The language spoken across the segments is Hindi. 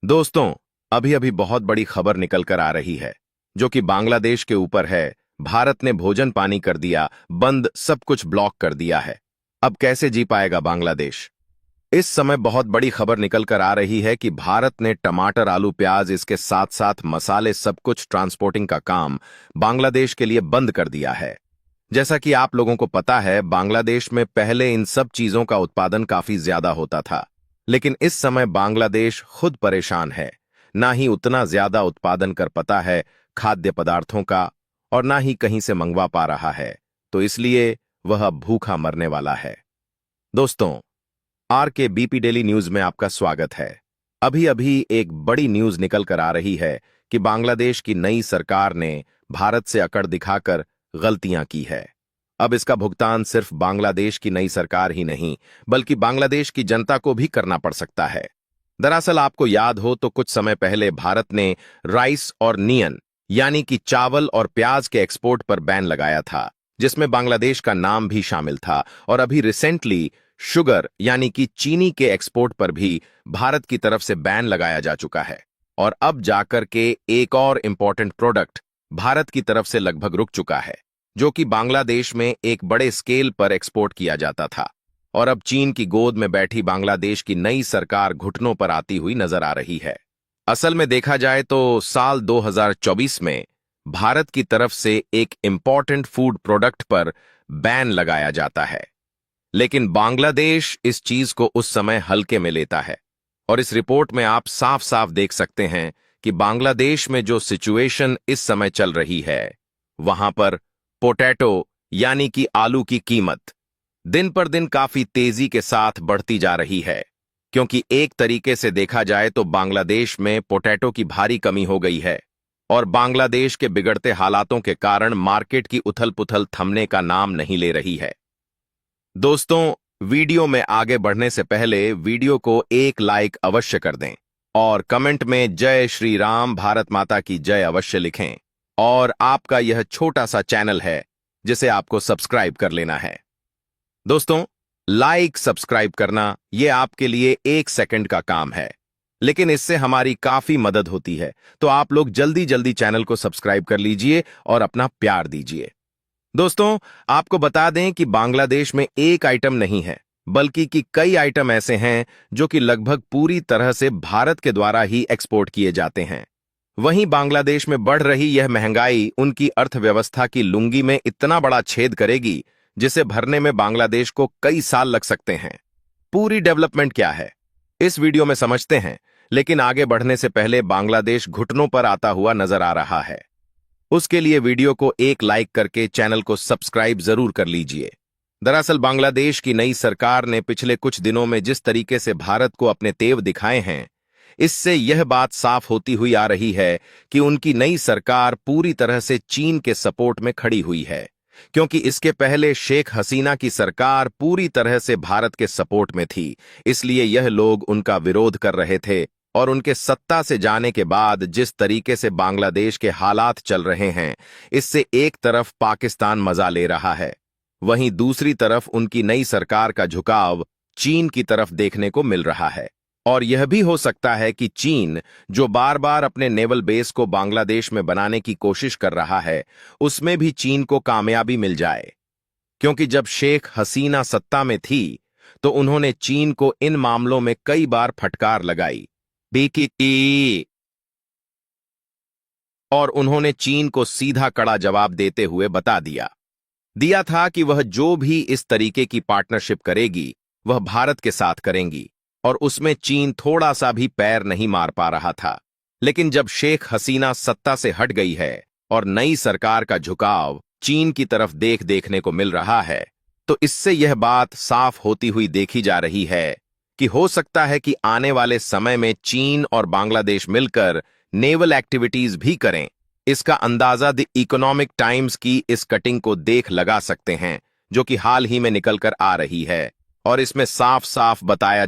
दोस्तों, अभी अभी बहुत बड़ी खबर निकल कर आ रही है जो कि बांग्लादेश के ऊपर है। भारत ने भोजन पानी कर दिया बंद, सब कुछ ब्लॉक कर दिया है। अब कैसे जी पाएगा बांग्लादेश? इस समय बहुत बड़ी खबर निकल कर आ रही है कि भारत ने टमाटर, आलू, प्याज, इसके साथ साथ मसाले, सब कुछ ट्रांसपोर्टिंग का काम बांग्लादेश के लिए बंद कर दिया है। जैसा कि आप लोगों को पता है, बांग्लादेश में पहले इन सब चीजों का उत्पादन काफी ज्यादा होता था, लेकिन इस समय बांग्लादेश खुद परेशान है। ना ही उतना ज्यादा उत्पादन कर पता है खाद्य पदार्थों का, और ना ही कहीं से मंगवा पा रहा है, तो इसलिए वह अब भूखा मरने वाला है। दोस्तों, आर के बीपी डेली न्यूज में आपका स्वागत है। अभी अभी एक बड़ी न्यूज निकल कर आ रही है कि बांग्लादेश की नई सरकार ने भारत से अकड़ दिखाकर गलतियां की है। अब इसका भुगतान सिर्फ बांग्लादेश की नई सरकार ही नहीं, बल्कि बांग्लादेश की जनता को भी करना पड़ सकता है। दरअसल आपको याद हो तो कुछ समय पहले भारत ने राइस और नियन यानी कि चावल और प्याज के एक्सपोर्ट पर बैन लगाया था, जिसमें बांग्लादेश का नाम भी शामिल था। और अभी रिसेंटली शुगर यानी कि चीनी के एक्सपोर्ट पर भी भारत की तरफ से बैन लगाया जा चुका है। और अब जाकर के एक और इंपॉर्टेंट प्रोडक्ट भारत की तरफ से लगभग रुक चुका है, जो कि बांग्लादेश में एक बड़े स्केल पर एक्सपोर्ट किया जाता था। और अब चीन की गोद में बैठी बांग्लादेश की नई सरकार घुटनों पर आती हुई नजर आ रही है। असल में देखा जाए तो साल 2024 में भारत की तरफ से एक इंपॉर्टेंट फूड प्रोडक्ट पर बैन लगाया जाता है, लेकिन बांग्लादेश इस चीज को उस समय हल्के में लेता है। और इस रिपोर्ट में आप साफ साफ देख सकते हैं कि बांग्लादेश में जो सिचुएशन इस समय चल रही है, वहां पर पोटैटो यानी कि आलू की कीमत दिन पर दिन काफी तेजी के साथ बढ़ती जा रही है। क्योंकि एक तरीके से देखा जाए तो बांग्लादेश में पोटैटो की भारी कमी हो गई है, और बांग्लादेश के बिगड़ते हालातों के कारण मार्केट की उथल पुथल थमने का नाम नहीं ले रही है। दोस्तों, वीडियो में आगे बढ़ने से पहले वीडियो को एक लाइक अवश्य कर दें और कमेंट में जय श्री राम, भारत माता की जय अवश्य लिखें। और आपका यह छोटा सा चैनल है जिसे आपको सब्सक्राइब कर लेना है। दोस्तों, लाइक सब्सक्राइब करना यह आपके लिए 1 सेकंड का काम है, लेकिन इससे हमारी काफी मदद होती है। तो आप लोग जल्दी जल्दी चैनल को सब्सक्राइब कर लीजिए और अपना प्यार दीजिए। दोस्तों, आपको बता दें कि बांग्लादेश में एक आइटम नहीं है, बल्कि कि कई आइटम ऐसे हैं जो कि लगभग पूरी तरह से भारत के द्वारा ही एक्सपोर्ट किए जाते हैं। वहीं बांग्लादेश में बढ़ रही यह महंगाई उनकी अर्थव्यवस्था की लुंगी में इतना बड़ा छेद करेगी, जिसे भरने में बांग्लादेश को कई साल लग सकते हैं। पूरी डेवलपमेंट क्या है, इस वीडियो में समझते हैं, लेकिन आगे बढ़ने से पहले बांग्लादेश घुटनों पर आता हुआ नजर आ रहा है। उसके लिए वीडियो को एक लाइक करके चैनल को सब्सक्राइब जरूर कर लीजिए। दरअसल बांग्लादेश की नई सरकार ने पिछले कुछ दिनों में जिस तरीके से भारत को अपने तेव दिखाए हैं, इससे यह बात साफ होती हुई आ रही है कि उनकी नई सरकार पूरी तरह से चीन के सपोर्ट में खड़ी हुई है। क्योंकि इसके पहले शेख हसीना की सरकार पूरी तरह से भारत के सपोर्ट में थी, इसलिए यह लोग उनका विरोध कर रहे थे। और उनके सत्ता से जाने के बाद जिस तरीके से बांग्लादेश के हालात चल रहे हैं, इससे एक तरफ पाकिस्तान मजा ले रहा है, वहीं दूसरी तरफ उनकी नई सरकार का झुकाव चीन की तरफ देखने को मिल रहा है। और यह भी हो सकता है कि चीन, जो बार बार अपने नेवल बेस को बांग्लादेश में बनाने की कोशिश कर रहा है, उसमें भी चीन को कामयाबी मिल जाए। क्योंकि जब शेख हसीना सत्ता में थी, तो उन्होंने चीन को इन मामलों में कई बार फटकार लगाई बीकी, और उन्होंने चीन को सीधा कड़ा जवाब देते हुए बता दिया था कि वह जो भी इस तरीके की पार्टनरशिप करेगी, वह भारत के साथ करेंगी। और उसमें चीन थोड़ा सा भी पैर नहीं मार पा रहा था। लेकिन जब शेख हसीना सत्ता से हट गई है और नई सरकार का झुकाव चीन की तरफ देखने को मिल रहा है, तो इससे यह बात साफ होती हुई देखी जा रही है कि हो सकता है कि आने वाले समय में चीन और बांग्लादेश मिलकर नेवल एक्टिविटीज भी करें। इसका अंदाजा द इकोनॉमिक टाइम्स की इस कटिंग को देख लगा सकते हैं, जो कि हाल ही में निकल कर आ रही है। और इसमें साफ साफ बताया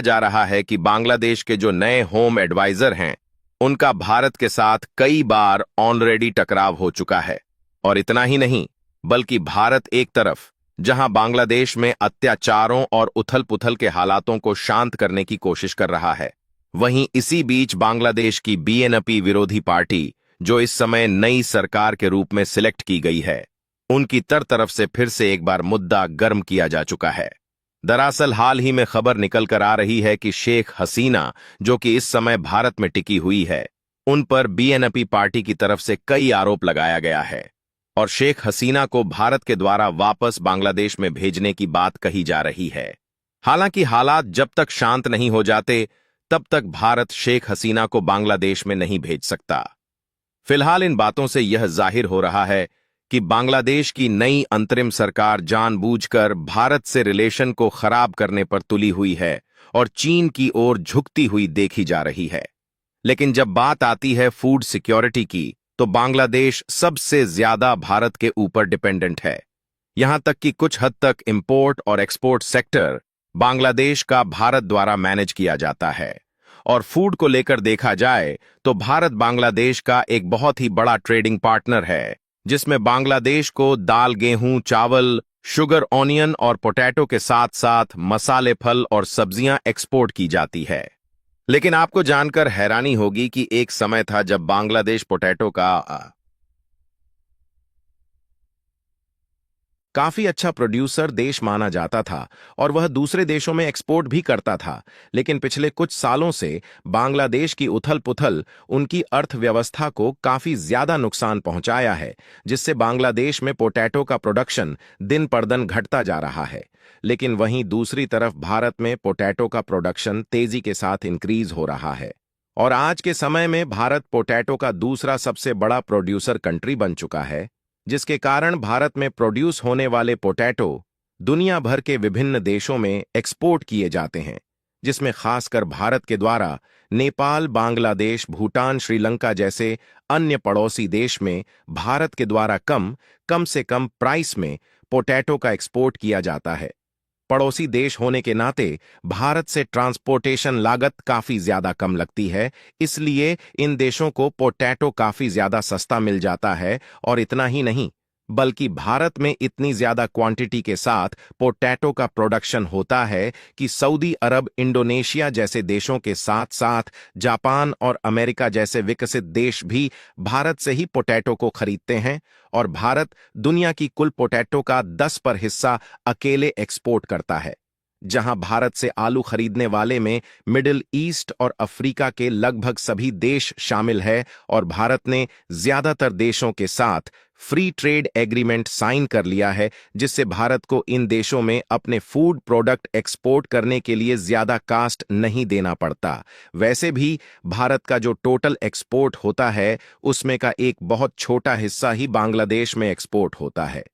जा रहा है कि बांग्लादेश के जो नए होम एडवाइजर हैं, उनका भारत के साथ कई बार ऑलरेडी टकराव हो चुका है। और इतना ही नहीं, बल्कि भारत एक तरफ जहां बांग्लादेश में अत्याचारों और उथल-पुथल के हालातों को शांत करने की कोशिश कर रहा है। वहीं इसी बीच बांग्लादेश की बीएनपी विरोधी पार्टी, जो इस समय नई सरकार के रूप में सिलेक्ट की गई है, उनकी तरफ से फिर से एक बार मुद्दा गर्म किया जा चुका है। दरअसल हाल ही में खबर निकल कर आ रही है कि शेख हसीना, जो कि इस समय भारत में टिकी हुई है, उन पर बीएनपी पार्टी की तरफ से कई आरोप लगाया गया है और शेख हसीना को भारत के द्वारा वापस बांग्लादेश में भेजने की बात कही जा रही है। हालांकि हालात जब तक शांत नहीं हो जाते, तब तक भारत शेख हसीना को बांग्लादेश में नहीं भेज सकता। फिलहाल इन बातों से यह जाहिर हो रहा है कि बांग्लादेश की नई अंतरिम सरकार जानबूझकर भारत से रिलेशन को खराब करने पर तुली हुई है और चीन की ओर झुकती हुई देखी जा रही है। लेकिन जब बात आती है फूड सिक्योरिटी की, तो बांग्लादेश सबसे ज्यादा भारत के ऊपर डिपेंडेंट है। यहां तक कि कुछ हद तक इंपोर्ट और एक्सपोर्ट सेक्टर बांग्लादेश का भारत द्वारा मैनेज किया जाता है। और फूड को लेकर देखा जाए तो भारत बांग्लादेश का एक बहुत ही बड़ा ट्रेडिंग पार्टनर है, जिसमें बांग्लादेश को दाल, गेहूं, चावल, शुगर, ऑनियन और पोटैटो के साथ साथ मसाले, फल और सब्जियां एक्सपोर्ट की जाती है। लेकिन आपको जानकर हैरानी होगी कि एक समय था जब बांग्लादेश पोटैटो का काफी अच्छा प्रोड्यूसर देश माना जाता था और वह दूसरे देशों में एक्सपोर्ट भी करता था। लेकिन पिछले कुछ सालों से बांग्लादेश की उथल-पुथल उनकी अर्थव्यवस्था को काफी ज्यादा नुकसान पहुंचाया है, जिससे बांग्लादेश में पोटैटो का प्रोडक्शन दिन पर दिन घटता जा रहा है। लेकिन वहीं दूसरी तरफ भारत में पोटैटो का प्रोडक्शन तेजी के साथ इंक्रीज हो रहा है और आज के समय में भारत पोटैटो का दूसरा सबसे बड़ा प्रोड्यूसर कंट्री बन चुका है, जिसके कारण भारत में प्रोड्यूस होने वाले पोटैटो दुनिया भर के विभिन्न देशों में एक्सपोर्ट किए जाते हैं, जिसमें खासकर भारत के द्वारा नेपाल, बांग्लादेश, भूटान, श्रीलंका जैसे अन्य पड़ोसी देश में भारत के द्वारा कम से कम प्राइस में पोटैटो का एक्सपोर्ट किया जाता है। पड़ोसी देश होने के नाते भारत से ट्रांसपोर्टेशन लागत काफी ज्यादा कम लगती है, इसलिए इन देशों को पोटैटो काफी ज्यादा सस्ता मिल जाता है। और इतना ही नहीं, बल्कि भारत में इतनी ज्यादा क्वांटिटी के साथ पोटैटो का प्रोडक्शन होता है कि सऊदी अरब, इंडोनेशिया जैसे देशों के साथ साथ जापान और अमेरिका जैसे विकसित देश भी भारत से ही पोटैटो को खरीदते हैं और भारत दुनिया की कुल पोटैटो का 10% हिस्सा अकेले एक्सपोर्ट करता है। जहां भारत से आलू खरीदने वाले में मिडिल ईस्ट और अफ्रीका के लगभग सभी देश शामिल है और भारत ने ज्यादातर देशों के साथ फ्री ट्रेड एग्रीमेंट साइन कर लिया है, जिससे भारत को इन देशों में अपने फूड प्रोडक्ट एक्सपोर्ट करने के लिए ज्यादा कास्ट नहीं देना पड़ता। वैसे भी भारत का जो टोटल एक्सपोर्ट होता है, उसमें का एक बहुत छोटा हिस्सा ही बांग्लादेश में एक्सपोर्ट होता है।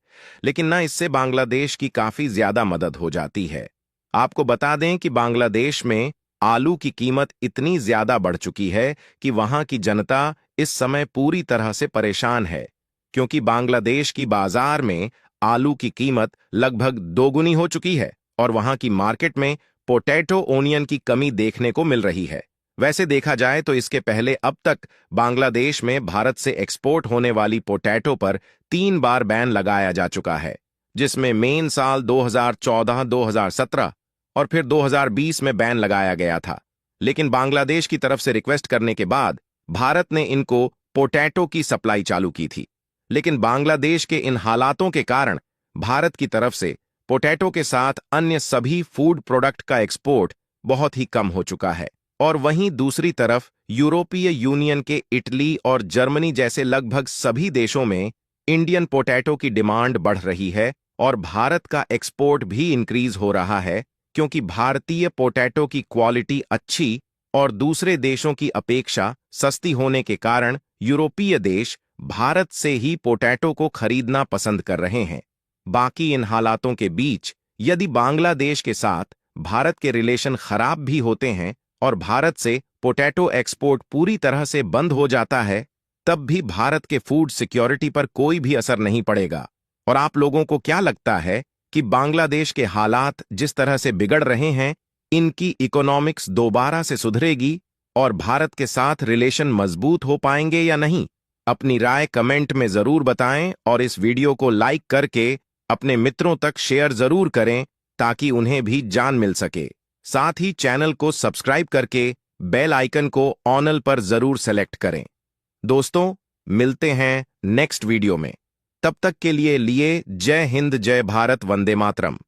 लेकिन ना इससे बांग्लादेश की काफी ज्यादा मदद हो जाती है। आपको बता दें कि बांग्लादेश में आलू की कीमत इतनी ज्यादा बढ़ चुकी है कि वहां की जनता इस समय पूरी तरह से परेशान है, क्योंकि बांग्लादेश की बाजार में आलू की कीमत लगभग दोगुनी हो चुकी है और वहां की मार्केट में पोटैटो ओनियन की कमी देखने को मिल रही है। वैसे देखा जाए तो इसके पहले अब तक बांग्लादेश में भारत से एक्सपोर्ट होने वाली पोटैटो पर 3 बार बैन लगाया जा चुका है, जिसमें मेन साल 2014, 2017 और फिर 2020 में बैन लगाया गया था। लेकिन बांग्लादेश की तरफ से रिक्वेस्ट करने के बाद भारत ने इनको पोटैटो की सप्लाई चालू की थी। लेकिन बांग्लादेश के इन हालातों के कारण भारत की तरफ से पोटैटो के साथ अन्य सभी फूड प्रोडक्ट का एक्सपोर्ट बहुत ही कम हो चुका है। और वहीं दूसरी तरफ यूरोपीय यूनियन के इटली और जर्मनी जैसे लगभग सभी देशों में इंडियन पोटैटो की डिमांड बढ़ रही है और भारत का एक्सपोर्ट भी इंक्रीज हो रहा है, क्योंकि भारतीय पोटैटो की क्वालिटी अच्छी और दूसरे देशों की अपेक्षा सस्ती होने के कारण यूरोपीय देश भारत से ही पोटैटो को खरीदना पसंद कर रहे हैं। बाकी इन हालातों के बीच यदि बांग्लादेश के साथ भारत के रिलेशन खराब भी होते हैं और भारत से पोटैटो एक्सपोर्ट पूरी तरह से बंद हो जाता है, तब भी भारत के फूड सिक्योरिटी पर कोई भी असर नहीं पड़ेगा। और आप लोगों को क्या लगता है कि बांग्लादेश के हालात जिस तरह से बिगड़ रहे हैं, इनकी इकोनॉमिक्स दोबारा से सुधरेगी और भारत के साथ रिलेशन मजबूत हो पाएंगे या नहीं? अपनी राय कमेंट में जरूर बताएं और इस वीडियो को लाइक करके अपने मित्रों तक शेयर जरूर करें ताकि उन्हें भी जान मिल सके। साथ ही चैनल को सब्सक्राइब करके बेल आइकन को ऑनल पर जरूर सेलेक्ट करें। दोस्तों, मिलते हैं नेक्स्ट वीडियो में। तब तक के लिए जय हिंद, जय भारत, वंदे मातरम।